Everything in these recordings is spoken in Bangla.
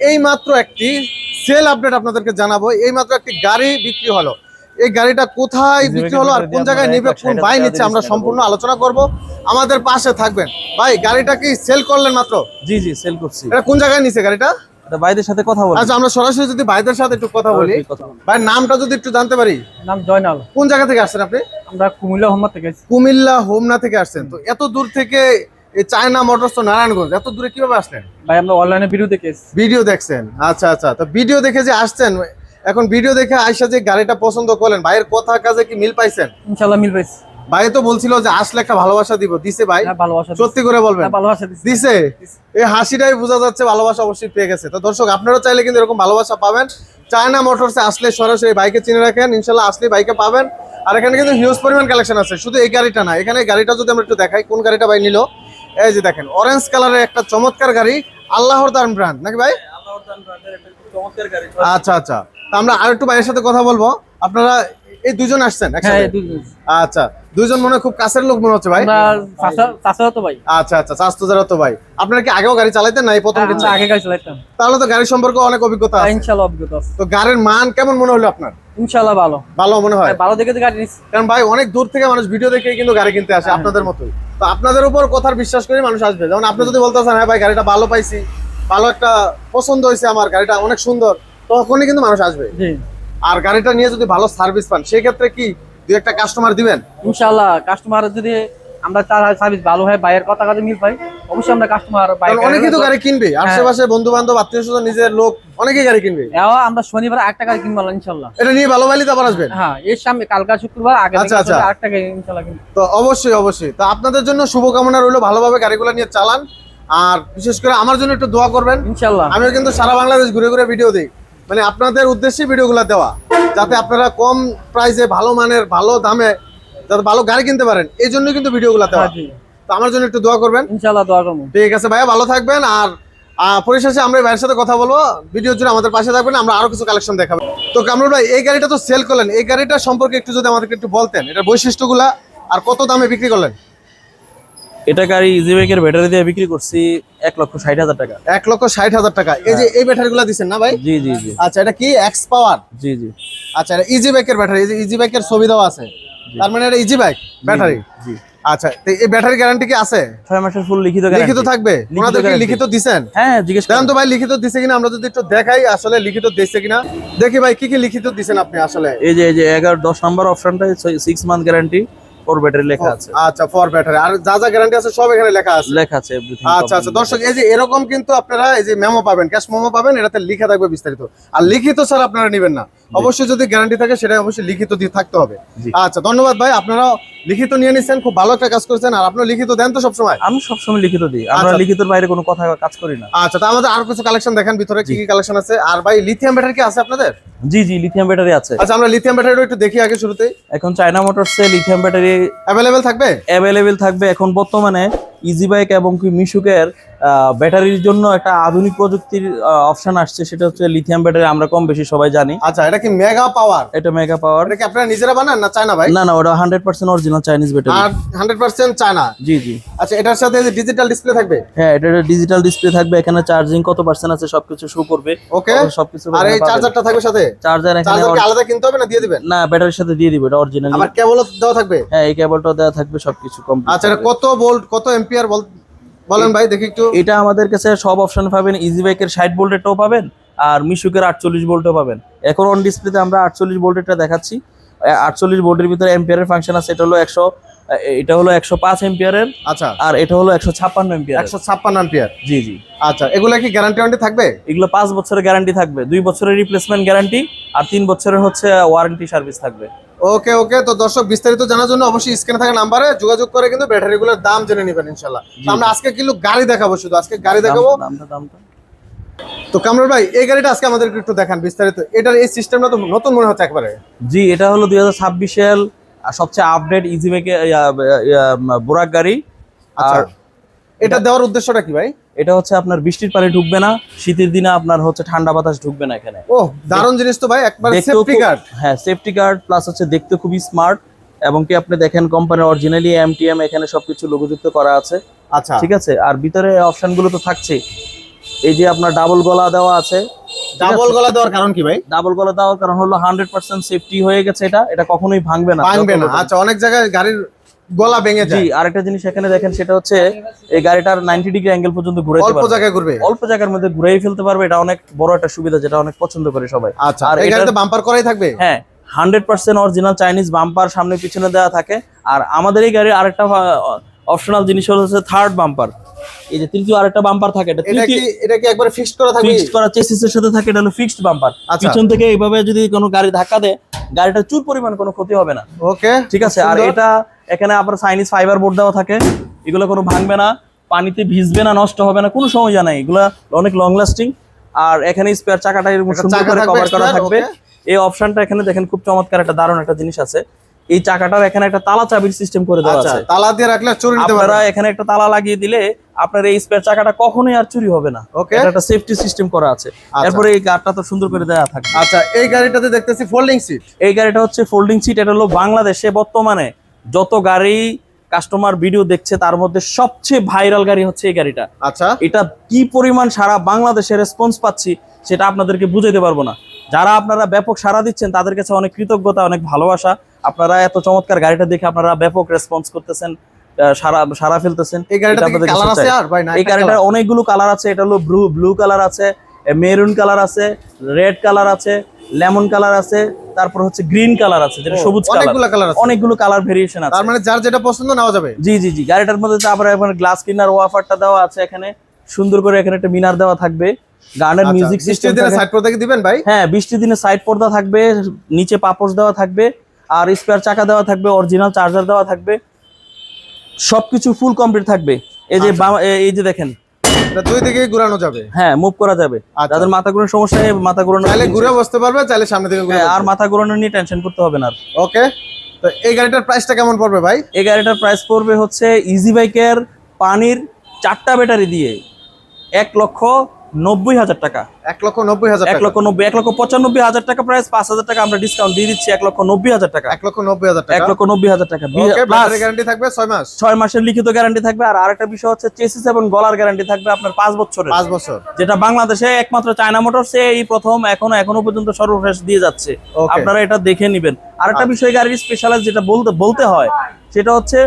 এই মাত্র একটি সেল আপডেট আপনাদেরকে জানাবো। এই মাত্র একটি গাড়ি বিক্রি হলো। এই গাড়িটা কোথায় বিক্রি হলো আর কোন জায়গায় নেবে, কোন ভাই নিচ্ছে, আমরা সম্পূর্ণ আলোচনা করব। আমাদের পাশে থাকবেন ভাই। গাড়িটা কি সেল করলেন মাত্র? জি জি সেল করছি। এটা কোন জায়গায় নিছে গাড়িটা? এটা ভাইদের সাথে কথা বলি। আচ্ছা, আমরা সরাসরি যদি ভাইদের সাথে একটু কথা বলি। ভাই নামটা যদি একটু জানতে পারি। নাম জয়নাল। কোন জায়গা থেকে আসছেন আপনি? আমরা কুমিল্লা হোমনা থেকে আসছি। কুমিল্লা হোমনা থেকে আসছেন। তো এত দূর থেকে এই চায়না মোটরস তো নারায়ণগঞ্জ, এত দূরে কিভাবে আসলেন? ভাই আমরা অনলাইনে ভিডিও দেখে এসেছি। ভিডিও দেখছেন? আচ্ছা আচ্ছা। তো ভিডিও দেখে যে আসছেন, এখন ভিডিও দেখে আইসা যে গাড়িটা পছন্দ করলেন, ভাইয়ের কথা কাজে কি মিল পাইছেন? ইনশাআল্লাহ মিল পাইছি। ভাই তো বলছিল যে আসলে একটা ভালোবাসা দিব, দিছে ভাই? হ্যাঁ ভালোবাসা। সত্যি করে বলবেন? হ্যাঁ ভালোবাসা দিছে। এই হাসিটাই বোঝা যাচ্ছে ভালোবাসা অবশ্যই পেয়ে গেছে। তো দর্শক, আপনারা চাইলে কিন্তু এরকম ভালোবাসা পাবেন। চায়না মোটরসে আসলে সরাসরি বাইকে চিনে রাখেন, ইনশাল্লাহ আসলে বাইকে পাবেন। আর এখানে কিন্তু হিউজ পরিমাণ কালেকশন আছে, শুধু এই গাড়িটা না। এখানে গাড়িটা যদি আমরা একটু দেখাই, কোন গাড়িটা ভাই নিল, এই যে দেখেন অরেঞ্জ কালারের একটা চমৎকার গাড়ি, আল্লাহর দান ব্র্যান্ড নাকি ভাই? আচ্ছা আচ্ছা। তা আমরা আর একটু ভাইয়ের সাথে কথা বলবো। আপনারা এই দুজন আসছেন একসাথে? আচ্ছা, দুইজন মনে খুব কাছের লোক মনে হচ্ছে ভাই। ভাই। আচ্ছা আচ্ছা, চাচতো যারা তো ভাই। আপনারা কি আগেও গাড়ি চালাইতেন না এই প্রথম? আগে গাড়ি চালাইতাম। তাহলে তো গাড়ি সম্পর্কে অনেক অভিজ্ঞতা আছে। ইনশাআল্লাহ অভিজ্ঞতা আছে। তো গাড়ির মান কেমন মনে হলো আপনার? ইনশাআল্লাহ ভালো। ভালো মনে হয়? ভালো দেখে তো গাড়ি নিচ্ছি। কারণ ভাই অনেক দূর থেকে মানুষ ভিডিও দেখে কিন্তু গাড়ি কিনতে আসে আপনাদের মতোই। তো আপনাদের উপর কথার বিশ্বাস করে মানুষ আসবে। যেমন আপনি যদি বলতেছেন হ্যাঁ ভাই গাড়িটা ভালো পাইছি, ভালো একটা পছন্দ হয়েছে আমার, গাড়িটা অনেক সুন্দর, তখনই কিন্তু মানুষ আসবে। আর গাড়িটা নিয়ে যদি ভালো সার্ভিস পান, সেই ক্ষেত্রে কি দুই একটা কাস্টমার দিবেন? ইনশাআল্লাহ কাস্টমার যদি আমরা তার সার্ভিস ভালো হয়, বাইরের কথা কাজে মিল পাই, অবশ্যই আমরা কাস্টমার বাইরে। অনেকেই তো গাড়ি কিনবে, আশেপাশে বন্ধু বান্ধব আত্মীয় স্বজন নিজের লোক অনেকেই গাড়ি কিনবে। আমরা শনিবার একটা গাড়ি কিনবো ইনশাআল্লাহ। এটা নিয়ে ভালো ভাইলি তো আবার আসবেন? হ্যাঁ, এর সামনে কালকা শুক্রবার আগে আরেকটা গাড়ি ইনশাআল্লাহ কিনবো। তো অবশ্যই অবশ্যই। তো আপনাদের জন্য শুভকামনা রইলো, ভালোভাবে গাড়িগুলো নিয়ে চালান। আর বিশেষ করে আমার জন্য একটু দোয়া করবেন ইনশাআল্লাহ। আমিও কিন্তু সারা বাংলাদেশ ঘুরে ঘুরে ভিডিও দিই, মানে আপনাদের উদ্দেশ্যে ভিডিওগুলো দেওয়া, যাতে আপনারা কম প্রাইসে ভালো মানের ভালো দামে যাতে ভালো গাড়ি কিনতে পারেন, এই জন্য কিন্তু ভিডিওগুলো দেওয়া। তো আমার জন্য একটু দোয়া করবেন। ইনশাআল্লাহ দোয়া করব। ঠিক আছে ভাইয়া, ভালো থাকবেন। আর পরিশেষে আমরা ভাইয়ের সাথে কথা বলবো, ভিডিওর জন্য আমাদের পাশে থাকবেন, আমরা আরো কিছু কালেকশন দেখাবো। তো কামরুল ভাই, এই গাড়িটা তো সেল করলেন, এই গাড়িটা সম্পর্কে একটু যদি আমাদেরকে একটু বলতেন, এটার বৈশিষ্ট্যগুলা আর কত দামে বিক্রি করলেন? এটা গাড়ি ইজি বাইকের ব্যাটারি দিয়ে বিক্রি করছি 1,60,000 টাকা। 1,60,000 টাকা। এই যে এই ব্যাটারিগুলো দিচ্ছেন না ভাই? জি জি জি। আচ্ছা, এটা কি এক্স পাওয়ার? জি জি। আচ্ছা, এটা ইজি বাইকের ব্যাটারি, এই যে ইজি বাইকের ছবি দেওয়া আছে, তার মানে এটা ইজি বাইক ব্যাটারি। জি। আচ্ছা, তো এই ব্যাটারি গ্যারান্টি কি আছে? 6 মাসের ফুল লিখিত গ্যারান্টি। লিখিত থাকবে? ওনাদের কি লিখিত দিবেন? হ্যাঁ জিজ্ঞেস করেন তো ভাই, লিখিত দিছে কিনা আমরা যদি একটু দেখাই, আসলে লিখিত দিছে কিনা দেখি ভাই। কি কি লিখিত দিবেন আপনি আসলে? এই যে 11-10 নম্বর অপশনটা 6 মান্থ গ্যারান্টি ফর ব্যাটারি লেখা আছে। আচ্ছা, ফর ব্যাটারি আর যা যা গ্যারান্টি আছে সব এখানে লেখা আছে। লেখা আছে এভরিথিং। আচ্ছা আচ্ছা দর্শক, এই যে এরকম কিন্তু আপনারা এই যে মেমো পাবেন, ক্যাশ মেমো পাবেন, এটাতে লেখা থাকবে বিস্তারিত। আর লিখিত স্যার আপনারা নেবেন না, অবশ্যই যদি গ্যারান্টি থাকে সেটা অবশ্যই লিখিত দিয়ে থাকতে হবে। আচ্ছা, ধন্যবাদ ভাই, আপনারা লিখিত নিয়ে নিছেন, খুব ভালো একটা কাজ করেছেন। আর আপনি লিখিত দেন তো সবসময়? আমি সবসময় লিখিত দিই, আমরা লিখিতের বাইরে কোনো কথা কাজ করি না। আচ্ছা, তো আমাদের আর কিছু কালেকশন দেখেন ভিতরে কি কি কালেকশন আছে। আর ভাই, লিথিয়াম ব্যাটারি কি আছে আপনাদের? জি জি, লিথিয়াম ব্যাটারি আছে। আচ্ছা, আমরা লিথিয়াম ব্যাটারিটা একটু দেখি আগে শুরুতেই। এখন চায়না মোটরসে লিথিয়াম ব্যাটারি অ্যাভেলেবেল থাকবে? অ্যাভেলেবেল থাকবে। এখন বর্তমানে ইজি বাইক এবং কি মিশুকের ব্যাটারির জন্য একটা আধুনিক প্রযুক্তির অপশন আসছে, সেটা হচ্ছে লিথিয়াম ব্যাটারি। আমরা কম বেশি সবাই জানি। আচ্ছা, এটা কি মেগা পাওয়ার? এটা মেগা পাওয়ার। এটা কি আপনারা নিজেরা বানান না চায়না ভাই? না না, ওটা 100% অরিজিনাল চাইনিজ ব্যাটারি। আর 100% চায়না? জি জি। আচ্ছা, এটার সাথে ডিজিটাল ডিসপ্লে থাকবে? হ্যাঁ, এটা ডিজিটাল ডিসপ্লে থাকবে, এখানে চার্জিং কত পার্সেন্ট আছে সবকিছু শো করবে। ওকে, সবকিছু। আর এই চার্জারটা থাকবে সাথে? চার্জার এখানে আলাদা কিনতে হবে না দিয়ে দিবেন? না, ব্যাটারির সাথে দিয়ে দিবে, এটা অরিজিনাল। আবার কেবলও দেওয়া থাকবে? হ্যাঁ, এই কেবলটা দেওয়া থাকবে, সবকিছু কমপ্লিট। আচ্ছা, এটা কত ভোল্ট কত এম্পিয়ার বলেন ভাই দেখি একটু। এটা আমাদের কাছে সব অপশন পাবেন, ইজি বাইকের 60 ভোল্টেরটাও পাবেন আর মিশুকের 48 ভোল্টও পাবেন। এখন অন ডিসপ্লেতে আমরা 48 ভোল্টেরটা দেখাচ্ছি। 48 ভোল্টের ভিতরে এম্পিয়ারের ফাংশন আছে। এটা হলো 105 এম্পিয়ারের। আচ্ছা, আর এটা হলো 156 এম্পিয়ার। 156 এম্পিয়ার। জি জি। আচ্ছা, এগুলা কি গ্যারান্টি ওয়ারেন্টি থাকবে? এগুলো 5 বছরের গ্যারান্টি থাকবে, 2 বছরের রিপ্লেসমেন্ট গ্যারান্টি আর 3 বছরের হচ্ছে ওয়ারেন্টি সার্ভিস থাকবে। ওকে ওকে। তো দর্শক, বিস্তারিত জানার জন্য অবশ্যই স্ক্রিনে থাকা নাম্বারে যোগাযোগ করে কিন্তু ব্যাটারিগুলোর দাম জেনে নেবেন ইনশাআল্লাহ। আমরা আজকে কিন্তু গাড়ি দেখাবো, শুধু আজকে গাড়ি দেখাবো। দামটা তো কামরুল ভাই, এই গাড়িটা আজকে আমাদেরকে একটু দেখান বিস্তারিত। এটার এই সিস্টেমটা তো নতুন মনে হচ্ছে একবারে। জি, এটা হলো 2026 সাল সবচেয়ে আপডেট ইজি বাইকে বোরাক গাড়ি। আর এটা দেওয়ার উদ্দেশ্যটা কি ভাই? এটা হচ্ছে আপনার বৃষ্টির পানি ঢুকবে না, শীতের দিনে আপনার হচ্ছে ঠান্ডা বাতাস ঢুকবে না এখানে। ও, দারুণ জিনিস তো ভাই, একবার সেফটি গার্ড। হ্যাঁ, সেফটি গার্ড প্লাস হচ্ছে দেখতে খুবই স্মার্ট। এবং কি আপনি দেখেন কোম্পানির অরিজিনালি এমটিএম এখানে সবকিছু লোগোযুক্ত করা আছে। আচ্ছা, ঠিক আছে। আর ভিতরে অপশনগুলো তো থাকছে, এই যে আপনার ডাবল গলা দেওয়া আছে। ডাবল গলা দেওয়ার কারণ কি ভাই? ডাবল গলা দেওয়ার কারণ হলো 100% সেফটি হয়ে গেছে, এটা কখনোই ভাঙবে না। ভাঙবে না, আচ্ছা। অনেক জায়গায় গাড়ির গলা ভেঙে জি, যায়। আরেকটা জিনিস এখানে দেখেন, সেটা হচ্ছে এই গাড়িটার 90 ডিগ্রি অ্যাঙ্গেল পর্যন্ত ঘুরাইতে অল্প পারবে, জায়গায় ঘুরবে, অল্প জায়গার মধ্যে ঘুরাই ফেলতে পারবে। এটা অনেক বড় একটা সুবিধা, যেটা অনেক পছন্দ করে সবাই। আচ্ছা, আর এই এটার- গাড়িতে বাম্পার করাই থাকবে? হ্যাঁ, 100% অরিজিনাল চাইনিজ বাম্পার সামনে পিছনে দেওয়া থাকে। আর আমাদের এই গাড়ির আরেকটা অপশনাল জিনিস হচ্ছে থার্ড বাম্পার। এই যে তৃতীয় আরেকটা বাম্পার থাকে, এটা কি একবারে ফিক্সড করা থাকবে? ফিক্সড করা চেসিসের সাথে থাকে, এটা হলো ফিক্সড বাম্পার। আচ্ছা। পিছন থেকে এইভাবে যদি কোনো গাড়ি ধাক্কা দেয়, গাড়িটা চুর পরিমাণ কোনো ক্ষতি হবে না। ওকে, ঠিক আছে। আর এটা এখানে আবার চাইনিজ ফাইবার বোর্ড দেওয়া থাকে, এগুলো কোনো ভাঙবে না, পানিতে ভিজবে না, নষ্ট হবে না, কোনো সমস্যা নাই, এগুলো অনেক লং লাস্টিং। আর এখানে স্পেয়ার চাকাটা এরকম সুন্দর করে কভার করা থাকবে। এই অপশনটা এখানে দেখেন, খুব চমৎকার একটা দারুণ একটা জিনিস আছে। এই চাকাটার এখানে একটা তালা চাবির সিস্টেম করে দেওয়া আচ্ছা, আছে। তালা দিয়ে রাখলে চুরি নিতে আপনারা পারবে। এখানে একটা তালা লাগিয়ে দিলে আপনার এই স্পেয়ার চাকাটা কখনোই আর চুরি হবে না। ওকে, এটা একটা সেফটি সিস্টেম করা আছে। এরপরে এই গাড়িটা তো সুন্দর করে দেওয়া থাকে। আচ্ছা, এই গাড়িটাতে দেখতেছি ফোল্ডিং সিট। এই গাড়িটা হচ্ছে ফোল্ডিং সিট। এটা হলো বাংলাদেশে বর্তমানে যত গাড়ি কাস্টমার ভিডিও দেখছে তার মধ্যে সবচেয়ে ভাইরাল গাড়ি হচ্ছে এই গাড়িটা। আচ্ছা, এটা কি পরিমাণ সারা বাংলাদেশে রেসপন্স পাচ্ছি সেটা আপনাদেরকে বুঝাইতে পারবো না। যারা আপনারা ব্যাপক সাড়া দিচ্ছেন তাদের কাছে অনেক কৃতজ্ঞতা, অনেক ভালোবাসা। আপনারা এত চমৎকার গাড়িটা দেখে আপনারা ব্যাপক রেসপন্স করতেছেন, সারা ফেলতেছেন। এই গাড়িটা কালার আছে আর ভাই? না, এই গাড়িটার অনেকগুলো কালার আছে। এটা হলো ব্লু কালার আছে, মেরুন কালার আছে, রেড কালার আছে, লেমন কালার আছে, তারপর হচ্ছে গ্রিন কালার আছে, যেটা সবুজ কালার। অনেকগুলো কালার আছে, অনেকগুলো কালার ভেরিয়েশন আছে। তার মানে যার যেটা পছন্দ নেওয়া যাবে। জি জি জি। গাড়িটার মধ্যে আবার এখানে গ্লাস ক্লিনার ওয়াফারটা দেওয়া আছে, এখানে সুন্দর করে এখানে একটা মিনার দেওয়া থাকবে, গানের মিউজিক সিস্টেম দিনে সাইড পর্দা কি দিবেন ভাই? হ্যাঁ, বৃষ্টির দিনে সাইড পর্দা থাকবে, নিচে পাপোশ দেওয়া থাকবে, আর স্পেয়ার চাকা দেওয়া থাকবে, অরিজিনাল চার্জার দেওয়া থাকবে, সবকিছু ফুল কমপ্লিট থাকবে। এই যে এই যে দেখেন, এটা দুই দিকেই ঘোরানো যাবে। হ্যাঁ, মুভ করা যাবে। আচ্ছা। যাদের মাথা ঘোরানোর সমস্যা নেই, মাথা ঘোরানো চাইলে ঘুরে বসতে পারবে, চাইলে সামনে থেকে ঘুরে আর মাথা ঘোরানো নিয়ে টেনশন করতে হবে না। ওকে, তো এই গাড়িটার প্রাইসটা কেমন পড়বে ভাই? এই গাড়িটার প্রাইস পড়বে হচ্ছে ইজি বাইকের পানির 4টা ব্যাটারি দিয়ে 1,90,000 টাকা। 1,90,000 টাকা। 1,95,000 টাকা প্রাইস। 5,000 টাকা আমরা ডিসকাউন্ট দিয়ে দিচ্ছি, 1,90,000 টাকা। 1,90,000 টাকা। 1,90,000 টাকা ওকে, প্লাস ব্যাটারি গ্যারান্টি থাকবে 6 মাস। 6 মাসের লিখিত গ্যারান্টি থাকবে। আর আরেকটা বিষয় হচ্ছে চেসিস এবং গলার গ্যারান্টি থাকবে আপনার 5 বছরের। 5 বছর, যেটা বাংলাদেশে একমাত্র চায়না মোটরস এই প্রথম, এখনো পর্যন্ত সর্বশেষ দিয়ে যাচ্ছে। ওকে। আপনারা এটা দেখে নেবেন। আরেকটা বিষয় গাড়ির স্পেশালাইজ যেটা বলতে হয়, সেটা হচ্ছে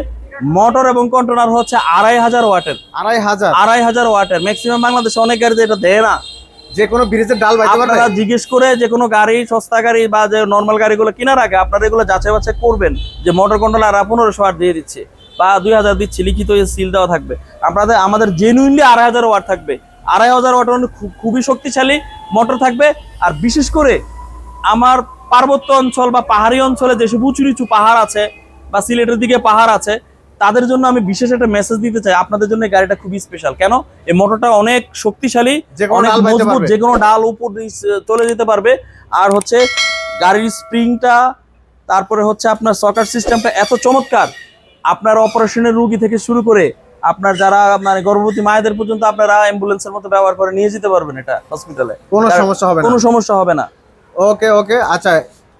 মোটর এবং কন্ট্রোলার হচ্ছে 2,500 ওয়াটের। 2,500? 2,500 ওয়াটের। ম্যাক্সিমাম বাংলাদেশে অনেক গাড়িতে এটা দেয় না। যে কোনো ব্রিজের ডাল বাইতে পারবে? আপনারা জিজ্ঞেস করে যে কোনো গাড়ি, সস্তা গাড়ি বা যে নর্মাল গাড়িগুলো কেনার আগে আপনারা এগুলো যাচাই বাছাই করবেন যে মোটর কন্ট্রোলার 1,500 ওয়াট দিয়ে দিচ্ছে বা 2,000 দিচ্ছে, লিখিত সিল দেওয়া থাকবে। আমাদের জেনুইনলি 2,500 ওয়াট থাকবে। 2,500 ওয়াট খুবই শক্তিশালী মোটর থাকবে। আর বিশেষ করে আমার পার্বত্য অঞ্চল বা পাহাড়ি অঞ্চলে যেসব উঁচু নিচু পাহাড় আছে বা সিলেটের দিকে পাহাড় আছে, তাদের জন্য আমি বিশেষ একটা মেসেজ দিতে চাই। আপনাদের জন্য এই গাড়িটা খুবই স্পেশাল। কেন? এই মোটরটা অনেক শক্তিশালী, অনেক মজবুত, যে কোনো ডাল উপর চলে যেতে পারবে। আর হচ্ছে গাড়ির স্প্রিংটা, তারপরে হচ্ছে আপনার সকার সিস্টেমটা এত চমৎকার, আপনার অপারেশনের রোগী থেকে শুরু করে আপনার যারা মানে গর্ভবতী মায়েদের পর্যন্ত আপনারা অ্যাম্বুলেন্সের মতো ব্যবহার করে নিয়ে যেতে পারবেন এটা হসপিটালে। কোনো সমস্যা হবে না? কোনো সমস্যা হবে না। ওকে ওকে, আচ্ছা,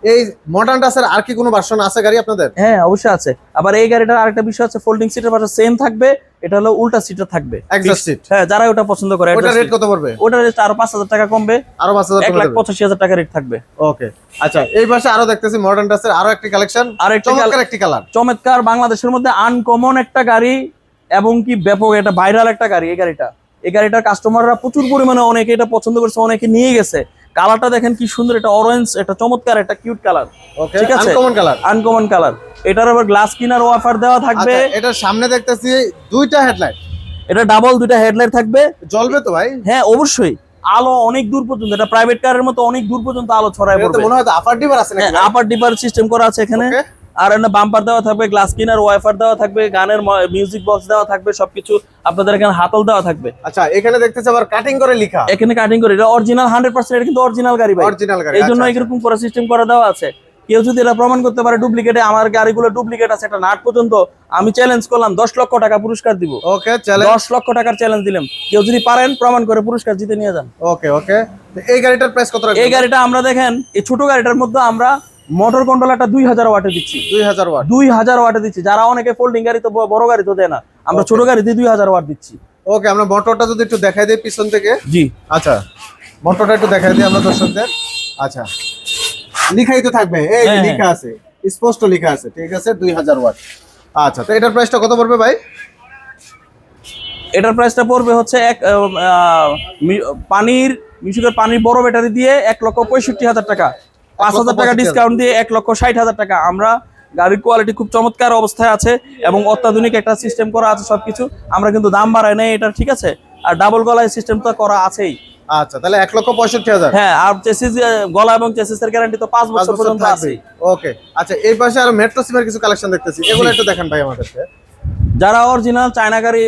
এই মডার্ন টাসের আর কি কোনো ভার্সন আছে গাড়ি আপনাদের? হ্যাঁ, অবশ্যই আছে। আবার এই গাড়িটার আরেকটা বিষয় আছে, ফোল্ডিং সিটের পাশে সেম থাকবে, এটা হলো উল্টা সিটে থাকবে, এক্সস্ট সিট। হ্যাঁ, যারা ওটা পছন্দ করে। ওটা রেট কত পড়বে? ওটার রেট আরো 5,000 টাকা কমবে, আরো 5,000 টাকা, 1,85,000 টাকা রেট থাকবে। ওকে, আচ্ছা, এই পাশে আরো দেখতেছি মডার্ন টাসের আরো একটি কালেকশন, চমৎকার একটি কালার, চমৎকার, বাংলাদেশের মধ্যে আনকমন একটা গাড়ি এবং কি ব্যাপক একটা ভাইরাল একটা গাড়ি। এই গাড়িটার কাস্টমাররা প্রচুর পরিমাণে অনেকে এটা পছন্দ করছে, অনেকে নিয়ে গেছে। কালারটা দেখেন কি সুন্দর, এটা অরেঞ্জ, এটা চমৎকার একটা কিউট কালার। ওকে, ঠিক আছে, আনকমন কালার। এটার আবার গ্লাস ক্লিনার অফার দেওয়া থাকবে। এটা সামনে দেখতেছি দুইটা হেডলাইট, এটা ডাবল দুইটা হেডলাইট থাকবে। জ্বলবে তো ভাই? হ্যাঁ, অবশ্যই। আলো অনেক দূর পর্যন্ত, এটা প্রাইভেট কারের মতো অনেক দূর পর্যন্ত আলো ছড়ায় পড়বে। মনে হয় আপার ডিপার আছে নাকি? আপার ডিপার সিস্টেম করা আছে এখানে। আর একটা বাম্পার দেওয়া থাকবে, গ্লাস ক্লিনার ওয়াইফার দেওয়া থাকবে, গানের মিউজিক বক্স দেওয়া থাকবে, সবকিছু আপনাদের এখানে হাতল দেওয়া থাকবে। আচ্ছা, এখানে দেখতেছি আবার কাটিং করে লেখা, এখানে কাটিং করে, এটা অরিজিনাল 100%, এটা কিন্তু অরিজিনাল গাড়ি ভাই, অরিজিনাল গাড়ি। এই জন্য এরকম করে সিস্টেম করে দেওয়া আছে। কেউ যদি এটা প্রমাণ করতে পারে ডুপ্লিকেটে, আমার গাড়িগুলো ডুপ্লিকেট আছে একটা নাট পর্যন্ত, আমি চ্যালেঞ্জ করলাম 10 লক্ষ টাকা পুরস্কার দিব। ওকে, চ্যালেঞ্জ 10 লক্ষ টাকার চ্যালেঞ্জ দিলাম, কেউ যদি পারেন প্রমাণ করে পুরস্কার জিতে নিয়ে যান। ওকে ওকে, এই গাড়িটার প্রাইস কত রাখবেন? এই গাড়িটা আমরা দেখেন, এই ছোট গাড়িটার মধ্যে আমরা মোটর কন্ট্রোলারটা 2,000 ওয়াটে দিচ্ছি। 2,000 ওয়াট? 2,000 ওয়াটে দিচ্ছি। যারা অনেকে ফোল্ডিং গাড়ি তো বড় গাড়ি তো দেয় না, আমরা ছোট গাড়িতে 2,000 ওয়াট দিচ্ছি। ওকে, আমরা মোটরটা যদি একটু দেখাই দিই পিছন থেকে। জি আচ্ছা, মোটরটা একটু দেখাই দিই আমরা দর্শকদের। আচ্ছা, লিখাই তো থাকবে, এই যে হ্যাঁ, লেখা আছে, স্পষ্ট লেখা আছে, ঠিক আছে, 2000 ওয়াট। আচ্ছা, তো এটার প্রাইসটা কত পড়বে ভাই? এটার প্রাইসটা পড়বে হচ্ছে মিশুকের পানির বড় ব্যাটারি দিয়ে 1,65,000 টাকা, 5,000 টাকা 1,65,000 ডিসকাউন্ট দিয়ে 1,60,000 টাকা। আমরা গাড়ির কোয়ালিটি খুব চমৎকার অবস্থায় আছে এবং অত্যাধুনিক একটা সিস্টেম করা আছে সবকিছু। আমরা কিন্তু দাম বাড়াই নাই এটা, ঠিক আছে। আর ডাবল গলায় সিস্টেমটা করা আছেই। আচ্ছা, তাহলে 1,65,000। হ্যাঁ, আর চেসিস গলা এবং চেসিসের গ্যারান্টি তো 5 বছর পর্যন্ত আছে। ওকে, আচ্ছা, এই পাশে আর মেট্রো সিমের কিছু কালেকশন দেখতেছি, এগুলো একটু দেখেন ভাই আমাদেরকে। যারা অরিজিনাল চায়না গাড়ি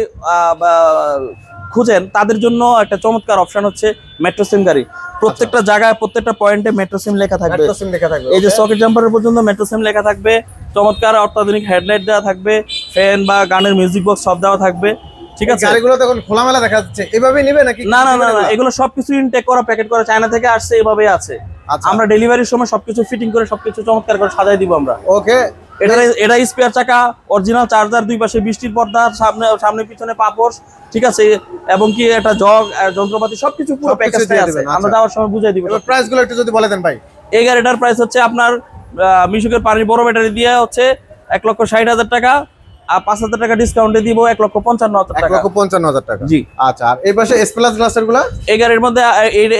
খুঁজেন তাদের জন্য একটা চমৎকার অপশন হচ্ছে মেট্রো সিম গাড়ি। প্রত্যেকটা জায়গায় প্রত্যেকটা পয়েন্টে মেট্রো সিম লেখা থাকবে। মেট্রো সিম লেখা থাকবে, এই যে okay? সকেট জাম্পারের পর্যন্ত মেট্রো সিম লেখা থাকবে। চমৎকার অত্যাধুনিক হেডলাইট দেওয়া থাকবে, ফ্যান বা গানের মিউজিক বক্স সব দেওয়া থাকবে, ঠিক আছে। গাড়িগুলো তখন খোলামেলা দেখা যাচ্ছে, এভাবেই নিবে নাকি? না না না না, এগুলো সবকিছু ইনটেক করা, প্যাকেট করা, চায়না থেকে আসছে, এভাবেই আছে। আচ্ছা, আমরা ডেলিভারির সময় সবকিছু ফিটিং করে সবকিছু চমৎকার করে সাজাই দিব আমরা। ওকে, এটা স্পেয়ার চাকা, অরিজিনাল চার্জার, দুই পাশে বৃষ্টির পর্দা, সামনে পিছনে পাপোশ, ঠিক আছে, এবং কি একটা জগ যন্ত্রপাতি সবকিছু পুরো সবকিছু প্যাকেজটাই দিয়ে আছে। দিবেন, আমরা আচ্ছা। যাওয়ার সময় বুঝাই দিব। এবার প্রাইস গুলো একটু যদি বলে দেন ভাই। এই গাড়িটার প্রাইস হচ্ছে আপনার মিশুকের পানির বড় ব্যাটারি দিয়ে হচ্ছে 1,60,000 টাকা, আর 5,000 টাকা ডিসকাউন্টে দিব 1,55,000 টাকা। 1,55,000 টাকা। জি। আচ্ছা, আর এই পাশে এস প্লাস গ্লাসের গুলা? এই গাড়ির মধ্যে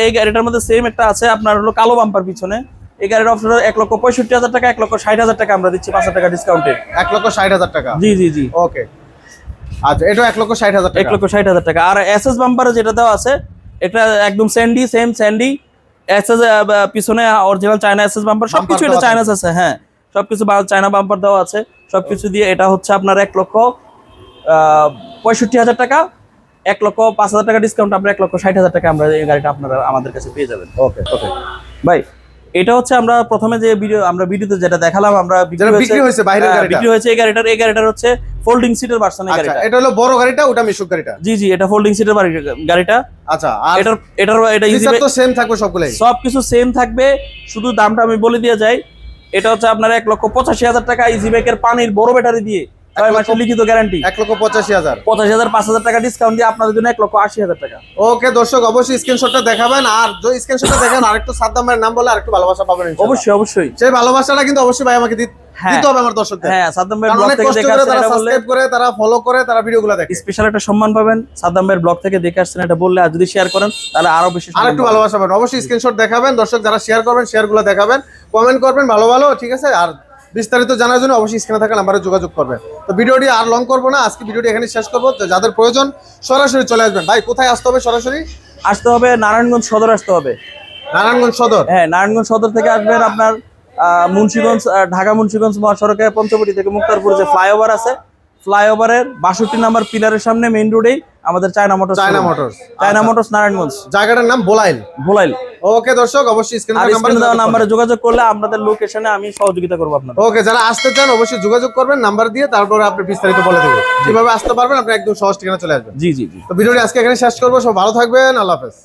এই গাড়িটার মধ্যে সেম একটা আছে আপনার হলো কালো বাম্পার পিছনে। এই গাড়ির অপশন 1,65,000 টাকা, 1,60,000 টাকা আমরা দিচ্ছি 5,000 টাকা ডিসকাউন্টে। 1,60,000 টাকা। জি জি জি। ওকে, আচ্ছা, এটা 1,60,000 টাকা। 1,60,000 টাকা। আর এসএস বাম্পারে যেটা দেওয়া আছে এটা একদম স্যান্ডি, সেম স্যান্ডি এসএস, পিছনে অরিজিনাল চায়না এসএস বাম্পার, সবকিছু এটা চায়না আছে। হ্যাঁ, সবকিছু চায়না বাম্পার দেওয়া আছে সবকিছু দিয়ে। এটা হচ্ছে আপনার 1,65,000 টাকা, 1,05,000 টাকা ডিসকাউন্ট, আমরা 1,60,000 টাকা আমরা এই গাড়িটা আপনারা আমাদের কাছে পেয়ে যাবেন। ওকে, ওকে ভাই, এটা হচ্ছে আমরা প্রথমে যে ভিডিওতে যেটা দেখালাম, আমরা যেটা বিক্রি হয়েছে বাইরের গাড়িটা, বিক্রি হয়েছে এই গাড়িটার হচ্ছে ফোল্ডিং সিটের ভার্সন এই আচ্ছা, গাড়িটা। এটা হলো বড় গাড়িটা, ওটা মিশুক গাড়িটা। জি জি, এটা ফোল্ডিং সিটের গাড়িটা। আচ্ছা, আর এটা ইজি ফিচার তো সেম থাকবে সবগুলাই? সবকিছু সেম থাকবে, শুধু দামটা আমি বলে দিয়ে যাই। এটা হচ্ছে আপনার 1,85,000 টাকা ইজি বাইকের পানির বড় ব্যাটারি দিয়ে 6 মাসের লিখিত গ্যারান্টি। 1,85,000। 85,000, 5,000 টাকা ডিসকাউন্ট দিয়ে আপনাদের জন্য 1,80,000 টাকা। ওকে দর্শক, অবশ্যই স্ক্রিনশটটা দেখাবেন, আর যদি স্ক্রিনশটটা দেখেন আরেকটু সাদ্দাম ভাইয়ের নাম বলে আরেকটু ভালোবাসা পাবেন ইনশাআল্লাহ। অবশ্যই অবশ্যই, সেই ভালোবাসাটা কিন্তু অবশ্যই ভাই আমাকে দিতে হবে আমার দর্শকদের। হ্যাঁ, সাদ্দাম ভাই কারণ ব্লগ অনেক থেকে কষ্ট দেখে করে আসছেন তারা এটা বললে সাবস্ক্রাইব করে, তারা ফলো করে, তারা ভিডিওগুলো দেখে। স্পেশাল একটা সম্মান পাবেন। সাদ্দাম ভাইয়ের ব্লগ থেকে দেখে আসছেন এটা বললে, আর যদি শেয়ার করেন তাহলে আরো বেশি আর একটু ভালোবাসা পাবেন। অবশ্যই স্ক্রিনশট দেখাবেন দর্শক, যারা শেয়ার করবেন শেয়ারগুলো দেখাবেন, কমেন্ট করবেন ভালো ভালো, ঠিক আছে। আর বিস্তারিত জানার জন্য অবশ্যই স্ক্রিনে থাকা নাম্বারে যোগাযোগ করবেন। তো ভিডিওটি আর লং করবো না, আজকে ভিডিওটি এখানে শেষ করবো। তো যাদের প্রয়োজন সরাসরি চলে আসবেন। ভাই, কোথায় আসতে হবে সরাসরি? আসতে হবে নারায়ণগঞ্জ সদর আসতে হবে। নারায়ণগঞ্জ সদর? হ্যাঁ, নারায়ণগঞ্জ সদর থেকে আসবেন আপনার মুন্সিগঞ্জ, ঢাকা মুন্সিগঞ্জ মহাসড়কে পঞ্চবটি থেকে মুক্তারপুর যে ফ্লাইওভার আছে, ফ্লাইওভারের 62 নাম্বার পিলারের সামনে মেইন রোডেই আমাদের China motors. China motors Narayanganj. জায়গাটার নাম বোলাইল। বোলাইল। ওকে দর্শক, অবশ্যই স্ক্রিনে দেওয়া নাম্বারে যোগাযোগ করলে আপনাদের লোকেশনে আমি সহযোগিতা করবো আপনাদের। ওকে, যারা আসতে চান অবশ্যই যোগাযোগ করবেন নাম্বার দিয়ে, তারপরে আপনি বিস্তারিত বলে দেবেন কিভাবে আসতে পারবেন, আপনি একদম সহজ ঠিকানা চলে আসবেন। জি জি জি। তো ভিডিওটি আজকে এখানে শেষ করবো। সব ভালো থাকবেন, আল্লাহ হাফেজ।